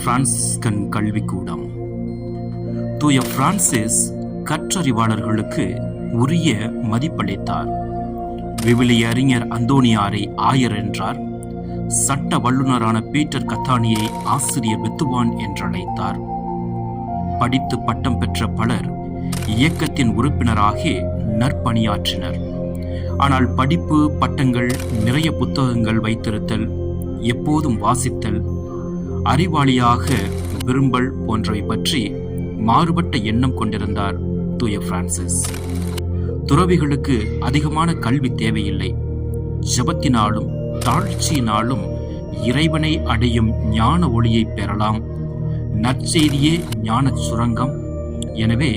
Franciscan கல்விக்கூடம். தூய Francis கற்றறிவாளர்களுக்கு உரிய மதிப்பளித்தார். விவிலிய அறிஞர் அந்தோனியாரை ஆயர் என்றார். சட்ட வல்லுநரான பீட்டர் கத்தானியை ஆசிரியர் வித்துவான் என்றழைத்தார். படித்து பட்டம் பெற்ற பலர் இயக்கத்தின் உறுப்பினராகி நற்பணியாற்றினர். ஆனால் படிப்பு, பட்டங்கள், நிறைய புத்தகங்கள் வைத்திருத்தல், எப்போதும் வாசித்தல், அறிவாளியாக விரும்பல் போன்றவை பற்றி மாறுபட்ட எண்ணம் கொண்டிருந்தார் தூய பிரான்சிஸ். துறவிகளுக்கு அதிகமான கல்வி தேவையில்லை. ஜபத்தினாலும் தாழ்ச்சியினாலும் இறைவனை அடையும் ஞான ஒளியை பெறலாம். நற்செய்தியே ஞான சுரங்கம். எனவே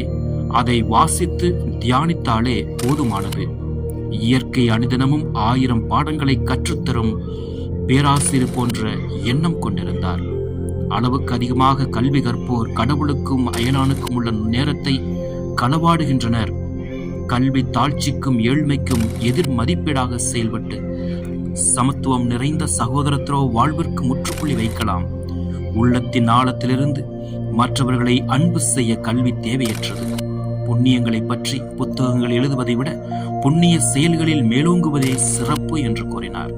அதை வாசித்து தியானித்தாலே போதுமானது. இயற்கை அனுதினமும் 1000 பாடங்களை கற்றுத்தரும் பேராசிரியர் போன்ற எண்ணம் கொண்டிருந்தார். அளவுக்கு அதிகமாக கல்வி கற்போர் கடவுளுக்கும் அயலானுக்கும் உள்ள நேரத்தை களவாடுகின்றனர். கல்வி தாழ்ச்சிக்கும் ஏழ்மைக்கும் எதிர் மதிப்பீடாக செயல்பட்டு சமத்துவம் நிறைந்த சகோதரத்துவ வாழ்விற்கு முற்றுப்புள்ளி வைக்கலாம். உள்ளத்தின் ஆழத்திலிருந்து மற்றவர்களை அன்பு செய்ய கல்வி தேவையற்றது. புண்ணியங்களை பற்றி புத்தகங்கள் எழுதுவதை விட புண்ணிய செயல்களில் மேலோங்குவதே சிறப்பு என்று கூறினார்.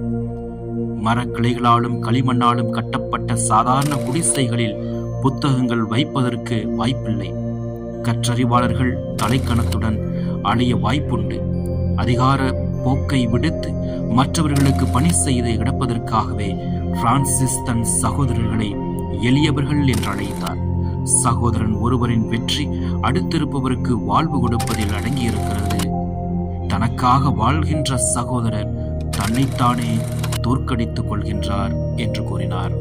மரக்கிளைகளாலும் களிமண்ணாலும் கட்டப்பட்ட சாதாரண குடிசைகளில் புத்தகங்கள் வைப்பதற்கு வாய்ப்பில்லை. கற்றறிவாளர்கள் தலைக்கணத்துடன் அடைய வாய்ப்புண்டு. அதிகார போக்கை விடுத்து மற்றவர்களுக்கு பணி செய்து கிடப்பதற்காகவே பிரான்சிஸ் தன் சகோதரர்களை எளியவர்கள் என்று அழைத்தார். சகோதரன் ஒருவரின் வெற்றி அடுத்திருப்பவருக்கு வாழ்வு கொடுப்பதில் அடங்கியிருக்கிறது. தனக்காக வாழ்கின்ற சகோதரர் தன்னைத்தானே தோற்கடித்துக் கொள்கின்றார் என்று கூறினார்.